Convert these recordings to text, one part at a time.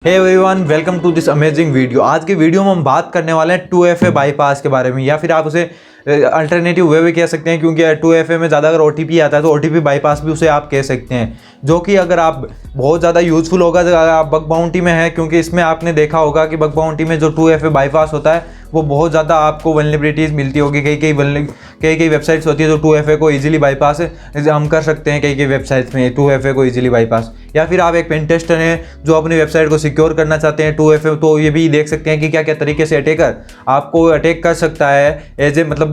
Hey everyone, welcome to this amazing video. आज के video में हम बात करने वाले हैं 2FA बाईपास के बारे में, या फिर आप उसे अल्टरनेटिव वे भी कह सकते हैं, क्योंकि 2FA में ज़्यादा अगर OTP आता है तो OTP बाईपास भी उसे आप कह सकते हैं, जो कि अगर आप बहुत ज़्यादा यूज़फुल होगा अगर आप बग बाउंटी में है, क्योंकि इसमें आपने देखा होगा कि बग बाउंटी में जो 2FA बाईपास होता है वो बहुत ज़्यादा आपको वल्नरेबिलिटीज़ मिलती होगी। कई वेबसाइट्स होती है जो 2FA को इजीली बाईपास हम कर सकते हैं कई वेबसाइट्स में 2FA को इजीली बाईपास। या फिर आप एक पेन टेस्टर हैं जो अपनी वेबसाइट को सिक्योर करना चाहते हैं 2FA, तो ये भी देख सकते हैं कि क्या क्या तरीके से अटैकर आपको अटैक कर सकता है। मतलब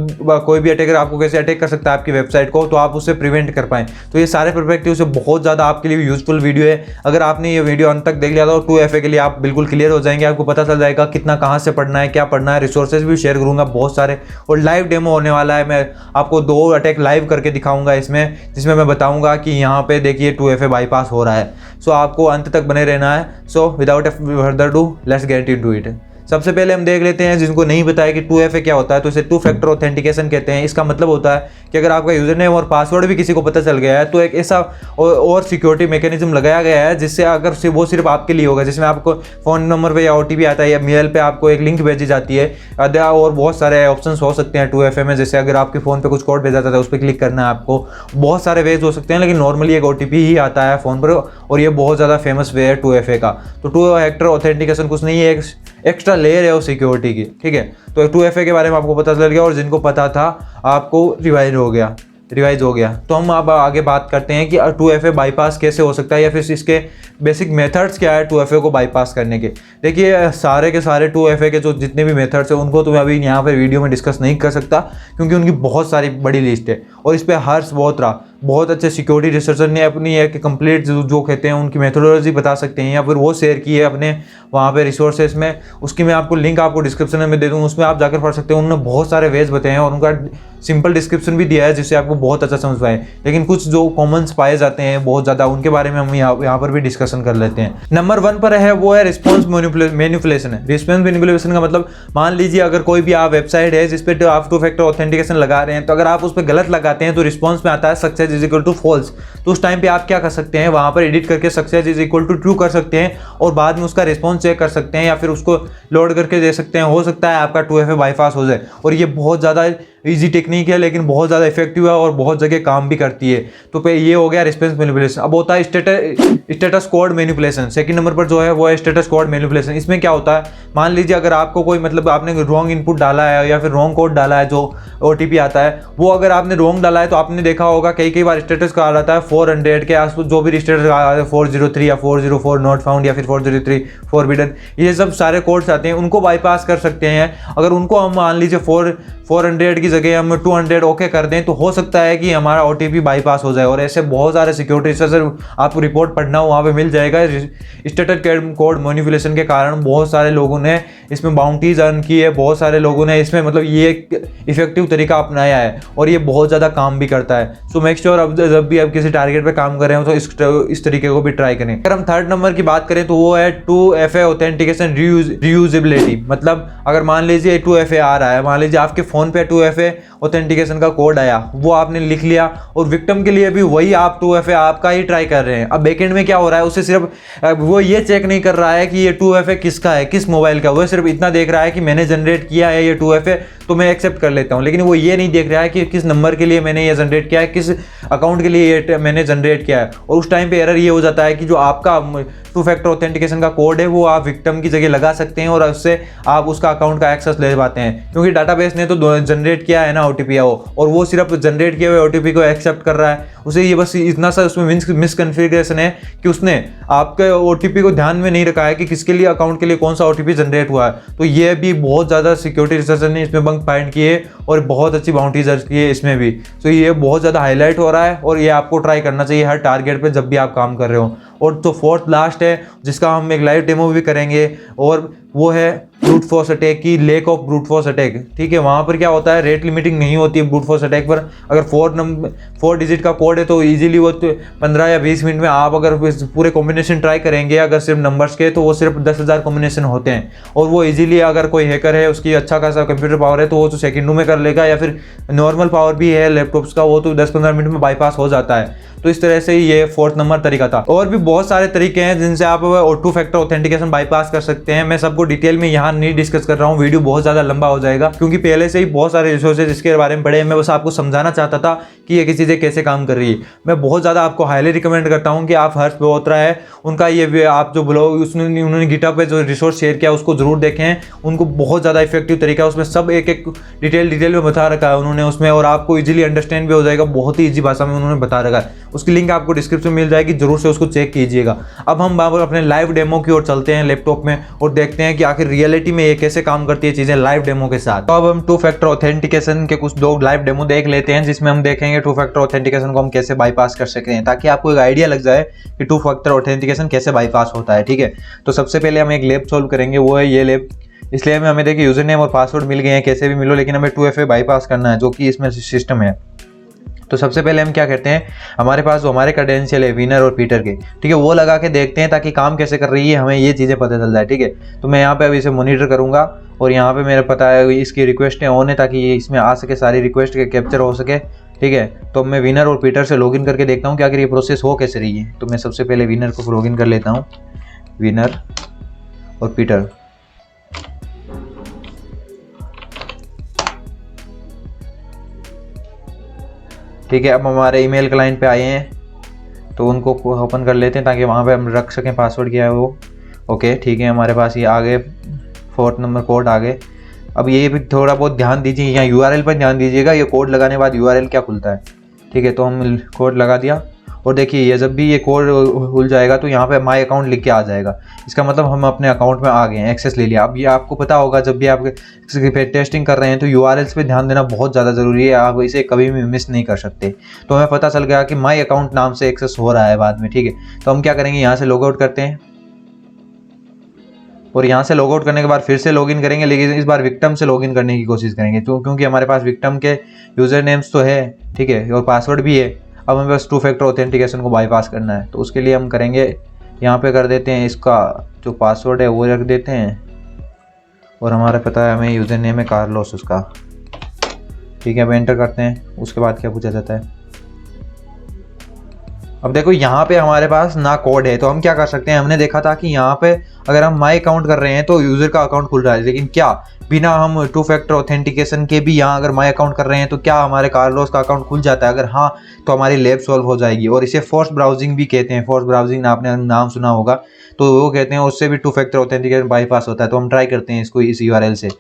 कोई भी अटैकर आपको कैसे अटैक कर सकता है आपकी वेबसाइट को, तो आप उससे प्रिवेंट कर पाएँ। तो ये सारे परस्पेक्टिव से बहुत ज़्यादा आपके लिए यूजफुल वीडियो है। अगर आपने ये वीडियो अंत तक देख लिया तो 2FA के लिए आप बिल्कुल क्लियर हो जाएंगे, आपको पता चल जाएगा कितना कहाँ से पढ़ना है, क्या पढ़ना है। रिसोर्सेज भी शेयर करूँगा बहुत सारे, और लाइव डेमो होने वाला है। मैं आपको 2 अटैक लाइव करके दिखाऊंगा इसमें, जिसमें मैं बताऊंगा कि यहाँ पे देखिए 2FA बाईपास हो रहा है। सो आपको अंत तक बने रहना है। So without further do let's get into it. सबसे पहले हम देख लेते हैं, जिनको नहीं पता है कि 2FA क्या होता है, तो इसे 2 फैक्टर ऑथेंटिकेशन कहते हैं। इसका मतलब होता है कि अगर आपका यूजर नेम और पासवर्ड भी किसी को पता चल गया है तो एक ऐसा और सिक्योरिटी मैकेनिज्म लगाया गया है जिससे अगर वो सिर्फ आपके लिए होगा, जिसमें आपको फ़ोन नंबर पे या OTP आता है या मेल पे आपको एक लिंक भेजी जाती है। और बहुत सारे ऑप्शंस हो सकते हैं 2FA में, जैसे अगर आपके फ़ोन पे कुछ कोड भेजा जाता है उस पर क्लिक करना है आपको। बहुत सारे वेज हो सकते हैं, लेकिन नॉर्मली एक OTP ही आता है फ़ोन पर, और ये बहुत ज़्यादा फेमस वे है 2FA का। तो 2 फैक्टर ऑथेंटिकेशन कुछ नहीं है, एक एक्स्ट्रा लेयर है वो सिक्योरिटी की, ठीक है। तो 2FA के बारे में आपको पता चल गया, और जिनको पता था आपको रिवाइज हो गया। तो हम अब आगे बात करते हैं कि 2FA बाईपास कैसे हो सकता है, या फिर इसके बेसिक मेथड्स क्या है 2FA को बाईपास करने के। देखिए सारे के सारे 2FA के जो जितने भी मेथड्स हैं उनको तो मैं अभी यहाँ पर वीडियो में डिस्कस नहीं कर सकता, क्योंकि उनकी बहुत सारी बड़ी लिस्ट है, और इस पर हर्ष बोथरा बहुत अच्छे सिक्योरिटी रिसर्चर ने अपनी एक कंप्लीट जो कहते हैं उनकी मेथोडोलॉजी बता सकते हैं, या फिर वो शेयर की है अपने वहाँ पे रिसोर्सेज में। उसकी मैं आपको लिंक आपको डिस्क्रिप्शन में दे दूँ, उसमें आप जाकर पढ़ सकते हैं। उन्होंने बहुत सारे वेज बताए हैं और उनका सिंपल डिस्क्रिप्शन भी दिया है, जिससे आपको बहुत अच्छा समझ पाए। लेकिन कुछ जो कॉमन्स पाए जाते हैं बहुत ज़्यादा, उनके बारे में हम यहाँ पर भी डिस्कशन कर लेते हैं। नंबर 1 पर है वो है रिस्पॉन्स मैनिपुलेशन है। रिस्पॉन्स मैनिपुलेशन का मतलब, मान लीजिए अगर कोई भी आप वेबसाइट है जिस पर आप 2 फैक्टर ऑथेंटिकेशन लगा रहे हैं, तो अगर आप उस पर गलत लगाते हैं तो रिस्पॉन्स में आता है success is equal to false. तो उस टाइम पे आप क्या कर सकते हैं, वहां पर एडिट करके success is equal to true कर सकते हैं, और बाद में उसका रिस्पॉन्स चेक कर सकते हैं, या फिर उसको लोड करके दे सकते हैं। हो सकता है आपका 2FA बाईपास हो जाए, और ये बहुत ज़्यादा इजी टेक्निक है, लेकिन बहुत ज़्यादा इफेक्टिव है और बहुत जगह काम भी करती है। तो ये हो गया रिस्पॉन्स मैनिपुलेशन। अब होता है status code manipulation. Second number पर जो है वो है स्टेटस कोड मैनिपुलेशन। इसमें क्या होता है, मान लीजिए अगर आपको कोई मतलब आपने रॉन्ग इनपुट डाला है या फिर रॉन्ग कोड डाला है, जो OTP आता है वो अगर आपने रॉन्ग डाला है, तो आपने देखा होगा कई बार स्टेटस का आ रहा है 400 के आसपास, जो भी स्टेटस आ रहा है 403 या 404 नॉट फाउंड या फिर 403 फॉरबिडन, ये सब सारे कोड्स आते हैं, उनको बाईपास कर सकते हैं। अगर उनको हम मान लीजिए 400 की जगह हम 200 ओके कर दें, तो हो सकता है कि हमारा OTP बाईपास हो जाए। और ऐसे बहुत सारे सिक्योरिटी रिसर्चर, आपको रिपोर्ट पढ़ना हो वहाँ पे मिल जाएगा। स्टेटस कोड मैनिपुलेशन के कारण बहुत सारे लोगों ने इसमें बाउंटीज अर्न की है, बहुत सारे लोगों ने इसमें मतलब ये एक इफेक्टिव तरीका अपनाया है, और ये बहुत ज़्यादा काम भी करता है। सो मेक श्योर अब जब भी आप किसी टारगेट पे काम कर रहे हो तो इस तरीके को भी ट्राई करें। अगर हम 3rd नंबर की बात करें तो वो है 2FA ऑथेंटिकेशन रीयूजेबिलिटी। मतलब अगर मान लीजिए 2FA आ रहा है, मान लीजिए आपके फ़ोन पे 2FA ऑथेंटिकेशन का कोड आया, वो आपने लिख लिया, और विक्टिम के लिए भी वही आप 2FA आपका ही ट्राई कर रहे हैं। अब बैकएंड में क्या हो रहा है, उसे सिर्फ वो ये चेक नहीं कर रहा है कि ये 2FA किसका है, किस मोबाइल का, वो सिर्फ इतना देख रहा है कि मैंने जनरेट किया है ये 2FA, तो मैं एक्सेप्ट कर लेता हूँ। लेकिन वो ये नहीं देख रहा है कि किस नंबर के लिए मैंने ये जनरेट किया है, किस अकाउंट के लिए ये मैंने जनरेट किया है। और उस टाइम पे एरर ये हो जाता है कि जो आपका 2 फैक्टर ऑथेंटिकेशन का कोड है वो आप विक्टिम की जगह लगा सकते हैं, और उससे आप उसका अकाउंट का एक्सेस ले पाते हैं, क्योंकि डाटाबेस ने तो जनरेट किया है ना OTP, और वो सिर्फ जनरेट किए हुए OTP को एक्सेप्ट कर रहा है। उसे ये बस इतना सा उसमें मिसकन्फिगरेशन है कि उसने आपके OTP को ध्यान में नहीं रखा है कि किसके लिए अकाउंट के लिए कौन सा OTP जनरेट हुआ है। तो ये भी बहुत ज़्यादा सिक्योरिटी रिसर्चर ने इसमें बंक फाइंड किए, और बहुत अच्छी बाउंटीज अर्ज की है इसमें भी। तो ये बहुत ज़्यादा हाईलाइट हो रहा है, और ये आपको ट्राई करना चाहिए हर टारगेट पे जब भी आप काम कर रहे हो। और तो 4th लास्ट है, जिसका हम एक लाइव डेमो भी करेंगे, और वो है ब्रूट फोर्स अटैक की lake of brute force attack. ठीक है, वहाँ पर क्या होता है, रेट लिमिटिंग नहीं होती है ब्रूट फोर्स अटैक पर। अगर 4 डिजिट का कोड है तो इजीली वो 15 या 20 मिनट में आप अगर पूरे कॉम्बिनेशन ट्राई करेंगे, अगर सिर्फ नंबर्स के, तो वो सिर्फ 10,000 कॉम्बिनेशन होते हैं। और वो इजीली अगर कोई हैकर है, उसकी अच्छा खासा कंप्यूटर पावर है, तो वो तो सेकंडों में कर लेगा, या फिर नॉर्मल पावर भी है लैपटॉप्स का, वो तो 10-15 मिनट में बाईपास हो जाता है। तो इस तरह से ये 4th नंबर तरीका था। और भी बहुत सारे तरीके हैं जिनसे आप 2 फैक्टर ऑथेंटिकेशन बाईपास कर सकते हैं। मैं सबको डिटेल में यहाँ नहीं डिस्कस कर रहा हूँ, वीडियो बहुत ज़्यादा लंबा हो जाएगा, क्योंकि पहले से ही बहुत सारे रिसोर्सेज इसके बारे में पढ़े हैं। मैं बस आपको समझाना चाहता था कि ये किसी चीज़ें कैसे काम कर रही है। मैं बहुत ज़्यादा आपको हाईली रिकमेंड करता हूँ कि आप हर्ष मल्होत्रा है उनका ये आप जो ब्लॉग उन्होंने गिटहब पे जो रिसोर्स शेयर किया उसको जरूर देखें। उनको बहुत ज़्यादा इफेक्टिव तरीका है, उसमें सब एक एक डिटेल में बता रखा है उन्होंने उसमें, और आपको इजीली अंडरस्टैंड भी हो जाएगा। बहुत ही ईजी भाषा में उन्होंने बता रखा है, उसकी लिंक आपको डिस्क्रिप्शन में मिल जाएगी, जरूर से उसको चेक कीजिएगा। अब हम अपने लाइव डेमो की ओर चलते हैं लैपटॉप में और देखते हैं कि आखिर रियलिटी में ये कैसे काम करती है चीज़ें लाइव डेमो के साथ। तो अब हम 2 फैक्टर ऑथेंटिकेशन के कुछ 2 लाइव डेमो देख लेते हैं, जिसमें हम देखेंगे 2 फैक्टर ऑथेंटिकेशन को हम कैसे बाईपास कर सकते हैं, ताकि आपको एक आइडिया लग जाए कि 2 फैक्टर ऑथेंटिकेशन कैसे बाईपास होता है। ठीक है, तो सबसे पहले हम एक लैब सॉल्व करेंगे, वो है ये लैब। इसलिए हमें देखिए यूजर नेम और पासवर्ड मिल गए हैं, कैसे भी मिलो, लेकिन हमें 2FA बाईपास करना है, जो कि इसमें सिस्टम है। तो सबसे पहले हम क्या करते हैं, हमारे पास जो हमारे क्रेडेंशियल है विनर और पीटर के, ठीक है, वो लगा के देखते हैं ताकि काम कैसे कर रही है हमें ये चीज़ें पता चल जाए। ठीक है, तो मैं यहाँ पे अभी इसे मॉनिटर करूँगा और यहाँ पे मेरे पता है इसकी रिक्वेस्टें ऑन है ताकि ये इसमें आ सके, सारी रिक्वेस्ट के कैप्चर हो सके। ठीक है, तो मैं विनर और पीटर से लॉगिन करके देखता हूँ कि आखिर ये प्रोसेस हो कैसे रही है। तो मैं सबसे पहले विनर को लॉगिन कर लेता हूँ, विनर और पीटर। ठीक है, अब हमारे ईमेल क्लाइंट पे आए हैं तो उनको ओपन कर लेते हैं ताकि वहाँ पे हम रख सकें पासवर्ड क्या है वो। ओके, ठीक है, हमारे पास ये आ गए 4th नंबर कोड आ गए। अब ये भी थोड़ा बहुत ध्यान दीजिए, यहाँ URL पर ध्यान दीजिएगा, ये कोड लगाने के बाद URL क्या खुलता है। ठीक है, तो हम कोड लगा दिया और देखिए ये जब भी ये कोड खुल जाएगा तो यहाँ पे माय अकाउंट लिख के आ जाएगा, इसका मतलब हम अपने अकाउंट में आ गए हैं, एक्सेस ले लिया। अब ये आपको पता होगा जब भी आप टेस्टिंग कर रहे हैं तो URLs पे ध्यान देना बहुत ज़्यादा ज़रूरी है, आप इसे कभी भी मिस नहीं कर सकते। तो हमें पता चल गया कि माय अकाउंट नाम से एक्सेस हो रहा है बाद में। ठीक है, तो हम क्या करेंगे, यहाँ से लॉग आउट करते हैं और यहाँ से लॉग आउट करने के बाद फिर से लॉगिन करेंगे, लेकिन इस बार विक्टिम से लॉगिन करने की कोशिश करेंगे, क्योंकि हमारे पास विक्टिम के यूज़र नेम्स तो है, ठीक है, और पासवर्ड भी है। अब हमें बस 2 फैक्टर ऑथेंटिकेशन को बाईपास करना है, तो उसके लिए हम करेंगे, यहाँ पे कर देते हैं इसका जो पासवर्ड है वो रख देते हैं, और हमारा पता है हमें यूज़र नेम है कार्लोस उसका। ठीक है, अब एंटर करते हैं, उसके बाद क्या पूछा जाता है। अब देखो यहाँ पे हमारे पास ना कोड है, तो हम क्या कर सकते हैं, हमने देखा था कि यहाँ पे अगर हम माई अकाउंट कर रहे हैं तो यूज़र का अकाउंट खुल रहा है, लेकिन क्या बिना हम 2 फैक्टर ऑथेंटिकेशन के भी यहाँ अगर माई अकाउंट कर रहे हैं तो क्या हमारे कार्लोस का अकाउंट खुल जाता है? अगर हाँ तो हमारी लैब सॉल्व हो जाएगी। और इसे फोर्स ब्राउजिंग भी कहते हैं, फोर्स ब्राउजिंग आपने नाम सुना होगा, तो वो कहते हैं उससे भी 2 फैक्टर ऑथेंटिकेशन बाईपास होता है। तो हम ट्राई करते हैं इसको इस URL से,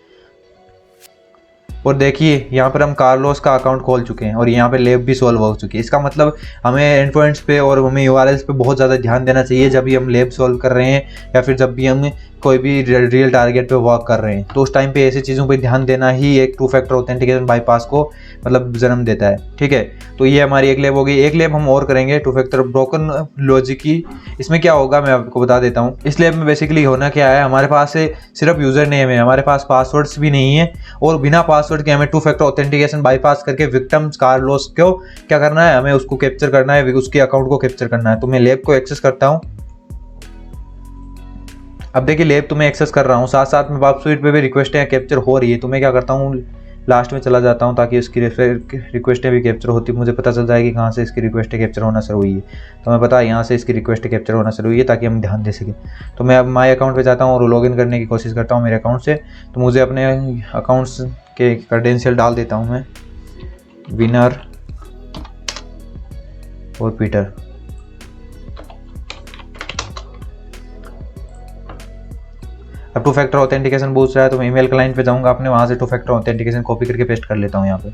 और देखिए यहाँ पर हम कार्लोस का अकाउंट खोल चुके हैं और यहाँ पे लैब भी सॉल्व हो चुकी है। इसका मतलब हमें एंड पॉइंट्स पे और हमें URLs पे बहुत ज़्यादा ध्यान देना चाहिए जब भी हम लैब सॉल्व कर रहे हैं या फिर जब भी हम कोई भी रियल टारगेट पे वर्क कर रहे हैं, तो उस टाइम पे ऐसी चीज़ों पे ध्यान देना ही एक 2 फैक्टर ऑथेंटिकेशन बाईपास को मतलब जन्म देता है। ठीक है, तो ये हमारी एक लैब हो गई। एक लैब हम और करेंगे 2 फैक्टर ब्रोकन लॉजिक की। इसमें क्या होगा मैं आपको बता देता हूँ। इस लैब में बेसिकली होना क्या है, हमारे पास सिर्फ यूज़र नेम है, हमारे पास पासवर्ड्स भी नहीं है, और बिना पासवर्ड के हमें 2 फैक्टर ऑथेंटिकेशन बाईपास करके विक्टिम कार्लोस को क्या करना है, हमें उसको कैप्चर करना है, उसके अकाउंट को कैप्चर करना है। तो मैं लैब को एक्सेस करता हूँ। अब देखिए लैब तो मैं एक्सेस कर रहा हूँ, साथ साथ में बाप स्वीट पे भी रिक्वेस्टें कैप्चर हो रही है। तो मैं क्या करता हूँ, लास्ट में चला जाता हूँ ताकि उसकी रिक्वेस्टें भी कैप्चर होती, मुझे पता चल जाए कि कहाँ से इसकी रिक्वेस्टें कैप्चर होना शुरू हुई है। तो मैं पता है यहाँ से इसकी रिक्वेस्ट कैप्चर होना शुरू हुई है ताकि हम ध्यान दे सकें। तो मैं अब माई अकाउंट पे जाता हूँ और लॉगिन करने की कोशिश करता हूँ मेरे अकाउंट से। तो मुझे अपने अकाउंट्स के क्रेडेंशियल डाल देता हूँ मैं, विनर और पीटर। अब 2 फैक्टर ऑथेंटिकेशन पूछ रहा है, तो मैं ईमेल क्लाइंट पे जाऊंगा अपने, वहां से 2 फैक्टर ऑथेंटिकेशन कॉपी करके पेस्ट कर लेता हूं यहाँ पे।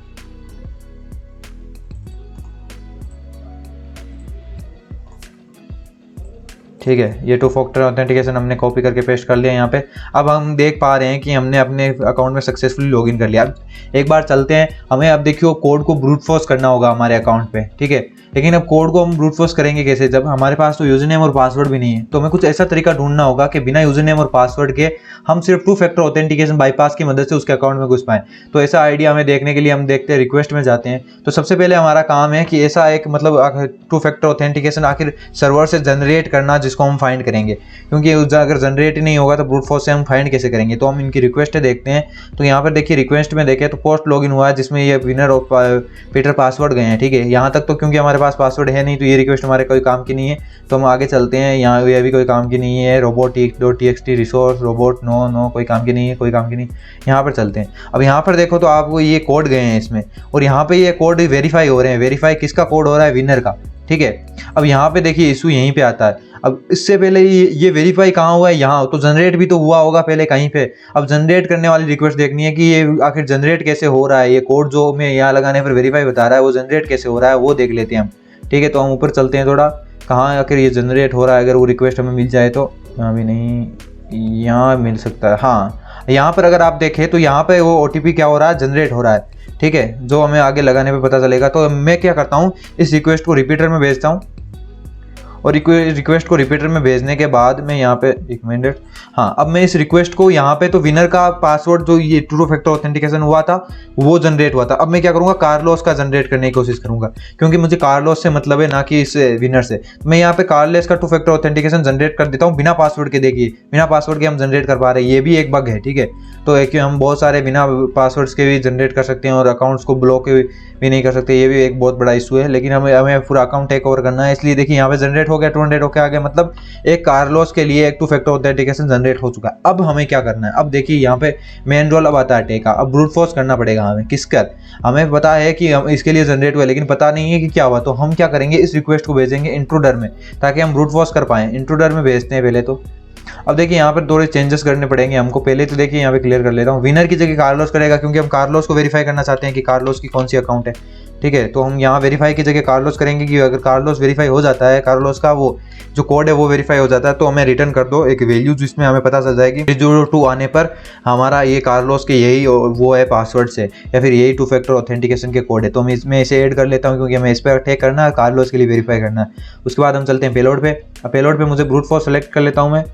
ठीक है, ये 2 फैक्टर ऑथेंटिकेशन हमने कॉपी करके पेस्ट कर लिया यहाँ पे। अब हम देख पा रहे हैं कि हमने अपने अकाउंट में सक्सेसफुली लॉगिन कर लिया। अब एक बार चलते हैं, हमें अब देखियो कोड को ब्रूट फोर्स करना होगा हमारे अकाउंट पे। ठीक है, लेकिन अब कोड को हम ब्रूट फोर्स करेंगे कैसे, जब हमारे पास तो यूजर नेम और पासवर्ड भी नहीं है। तो हमें कुछ ऐसा तरीका ढूंढना होगा कि बिना यूजर नेम और पासवर्ड के हम सिर्फ 2 फैक्टर ऑथेंटिकेशन बाईपास की मदद से उसके अकाउंट में घुस पाएं। तो ऐसा आइडिया हमें देखने के लिए हम देखते हैं, रिक्वेस्ट में जाते हैं। तो सबसे पहले हमारा काम है कि ऐसा एक मतलब 2 फैक्टर ऑथेंटिकेशन आखिर सर्वर से जनरेट करना, जिसको हम फाइंड करेंगे, क्योंकि अगर जनरेट ही नहीं होगा तो ब्रूट फोर्स से हम फाइंड कैसे करेंगे। तो हम इनकी रिक्वेस्ट देखते हैं। तो यहाँ पर देखिए रिक्वेस्ट में देखें तो पोस्ट लॉगिन हुआ है जिसमें ये विनर और पीटर पासवर्ड गए हैं। ठीक है, यहाँ तक तो क्योंकि हमारे पास पासवर्ड है नहीं तो ये रिक्वेस्ट हमारे कोई काम की नहीं है। तो हम आगे चलते हैं, यहाँ ये भी कोई काम की नहीं है। robotic.txt रिसोर्स रोबोट नो कोई काम की नहीं है, कोई काम की नहीं। यहाँ पर चलते हैं। अब यहाँ पर देखो तो आपको ये कोड गए हैं इसमें, और यहाँ पे ये कोड वेरीफाई हो रहे हैं। वेरीफाई किसका कोड हो रहा है? विनर का, ठीक है। अब यहाँ पे देखिए इशू यहीं पे आता है। अब इससे पहले ये वेरीफाई कहाँ हुआ है? यहाँ तो जनरेट भी तो हुआ होगा पहले कहीं पे। अब जनरेट करने वाली रिक्वेस्ट देखनी है कि ये आखिर जनरेट कैसे हो रहा है। ये कोड जो हमें यहाँ लगाने पर वेरीफाई बता रहा है वो जनरेट कैसे हो रहा है वो देख लेते हैं हम, ठीक है। तो हम ऊपर चलते हैं थोड़ा, कहाँ आखिर ये जनरेट हो रहा है। अगर वो रिक्वेस्ट हमें मिल जाए तो, यहाँ भी नहीं, यहाँ मिल सकता है। हाँ, यहाँ पर अगर आप देखें तो यहाँ पे वो OTP क्या हो रहा है? जनरेट हो रहा है, ठीक है, जो हमें आगे लगाने पे पता चलेगा। तो मैं क्या करता हूँ, इस रिक्वेस्ट को रिपीटर में भेजता हूँ, और रिक्वेस्ट को रिपीटर में भेजने के बाद मैं यहाँ पे 1 मिनट, हाँ, अब मैं इस रिक्वेस्ट को यहाँ पे तो विनर का पासवर्ड जो ये टू फैक्टर ऑथेंटिकेशन हुआ था वो जनरेट हुआ था। अब मैं क्या करूँगा, कार्लोस का जनरेट करने की कोशिश करूँगा, क्योंकि मुझे कार्लोस से मतलब है, ना कि इस विनर से। मैं यहाँ पे कार्लोस का टू फैक्टर ऑथेंटिकेशन जनरेट कर देता हूँ बिना पासवर्ड के। देखिए बिना पासवर्ड के हम जनरेट कर पा रहे हैं, ये भी एक बग है, ठीक है। तो एक हम बहुत सारे बिना पासवर्ड्स के भी जनरेट कर सकते हैं और अकाउंट्स को ब्लॉक भी नहीं कर सकते, ये भी एक बहुत बड़ा इशू है। लेकिन हमें पूरा अकाउंट टेक ओवर करना है, इसलिए देखिए यहाँ पे जनरेट हो गया, 200 होके आ गया, मतलब एक कार्लोस के लिए एक टू फैक्टर ऑथेंटिकेशन जनरेट हो चुका है। अब हमें क्या करना है? अब देखिए यहाँ पे मेन रोल अब आता है अटैक का। अब ब्रूट फोर्स करना पड़ेगा हमें। किसका? हमें पता है कि हम इसके लिए जनरेट हुआ, लेकिन पता नहीं है कि क्या हुआ। तो हम क्या करेंगे, इस रिक्वेस्ट को भेजेंगे इंट्रूडर में, ताकि हम ब्रूट फोर्स कर पाएं। इंट्रूडर में भेजते हैं पहले तो। अब देखिए यहाँ पर थोड़े चेंजेस करने पड़ेंगे हमको। पहले तो देखिए यहाँ पे क्लियर कर लेता हूँ, विनर की जगह कार्लोस करेगा, क्योंकि हम कार्लोस को वेरीफाई करना चाहते हैं कि कार्लोस की कौन सी अकाउंट है, ठीक है। तो हम यहाँ वेरीफाई की जगह कार्लोस करेंगे कि अगर कार्लोस वेरीफाई हो जाता है, कार्लोस का वो जो कोड है वो वेरीफाई हो जाता है, तो हमें रिटर्न कर दो एक वैल्यू, जिसमें हमें पता चल जाएगी 302 आने पर हमारा ये कार्लोस के यही वो है पासवर्ड से, या फिर यही टू फैक्टर ऑथेंटिकेशन के कोड है। तो मैं इसमें इसे ऐड कर लेता हूँ, क्योंकि हमें इस पर अटैक करना है, कार्लोस के लिए वेरीफाई करना है। उसके बाद हम चलते हैं पेलोड पे। अब पेलोड पे मुझे ब्रूट फोर्स सेलेक्ट कर लेता हूँ मैं,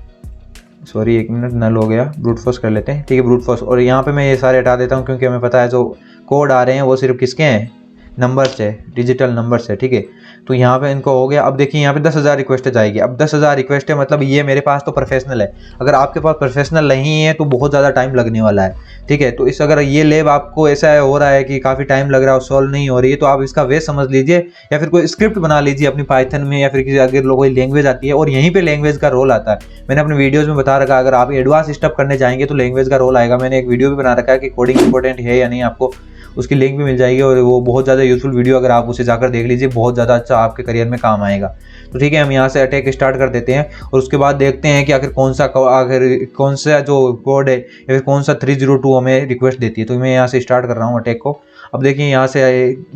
सॉरी 1 मिनट, नल हो गया, ब्रूट फोर्स कर लेते हैं, ठीक है, ब्रूट फोर्स। और यहाँ पे मैं ये सारे हटा देता हूँ, क्योंकि हमें पता है जो कोड आ रहे हैं वो सिर्फ किसके हैं? नंबर से, डिजिटल नंबर से, ठीक है। तो यहाँ पे इनको हो गया। अब देखिए यहाँ पे 10,000 रिक्वेस्ट जाएगी। अब 10,000 रिक्वेस्ट है, मतलब ये मेरे पास तो प्रोफेशनल है। अगर आपके पास प्रोफेशनल नहीं है तो बहुत ज़्यादा टाइम लगने वाला है, ठीक है। तो इस अगर ये लैब आपको ऐसा हो रहा है कि काफ़ी टाइम लग रहा है और सॉल्व नहीं हो रही है, तो आप इसका वे समझ लीजिए, या फिर कोई स्क्रिप्ट बना लीजिए अपनी पाइथन में, या फिर किसी अगर कोई लैंग्वेज आती है, और यहीं पर लैंग्वेज का रोल आता है। मैंने अपने वीडियोज़ में बता रखा, अगर आप एडवांस स्टेप करने जाएंगे तो लैंग्वेज का रोल आएगा। मैंने एक वीडियो भी बना रखा है कि कोडिंग इंपॉर्टेंट है या नहीं, आपको उसकी लिंक भी मिल जाएगी, और वो बहुत ज़्यादा यूजफुल वीडियो, अगर आप उसे जाकर देख लीजिए, बहुत ज़्यादा अच्छा आपके करियर में काम आएगा। तो ठीक है, हम यहाँ से अटैक स्टार्ट कर देते हैं, और उसके बाद देखते हैं कि आखिर कौन सा जो कोड है, या फिर कौन सा 302 हमें रिक्वेस्ट देती है। तो मैं यहाँ से स्टार्ट कर रहा हूँ अटैक को। अब देखिए यहाँ से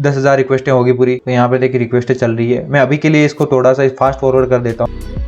10,000 रिक्वेस्टें होगी पूरी। तो यहाँ पर देखिए रिक्वेस्टें चल रही है। मैं अभी के लिए इसको थोड़ा सा फास्ट फॉरवर्ड कर देता हूँ।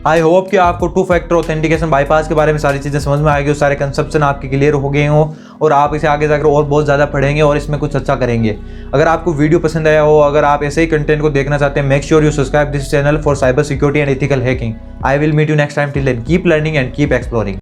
आई होप कि आपको टू फैक्टर ऑथेंटिकेशन बाईपास के बारे में सारी चीज़ें समझ में आएगी, और सारे कंसेप्शन आपके क्लियर हो गए हों, और आप इसे आगे जाकर और बहुत ज़्यादा पढ़ेंगे और इसमें कुछ अच्छा करेंगे। अगर आपको वीडियो पसंद आया हो, अगर आप ऐसे ही कंटेंट को देखना चाहते हैं, make sure you subscribe this channel for cyber security and ethical hacking. I will meet you next time. Till then keep learning and keep exploring.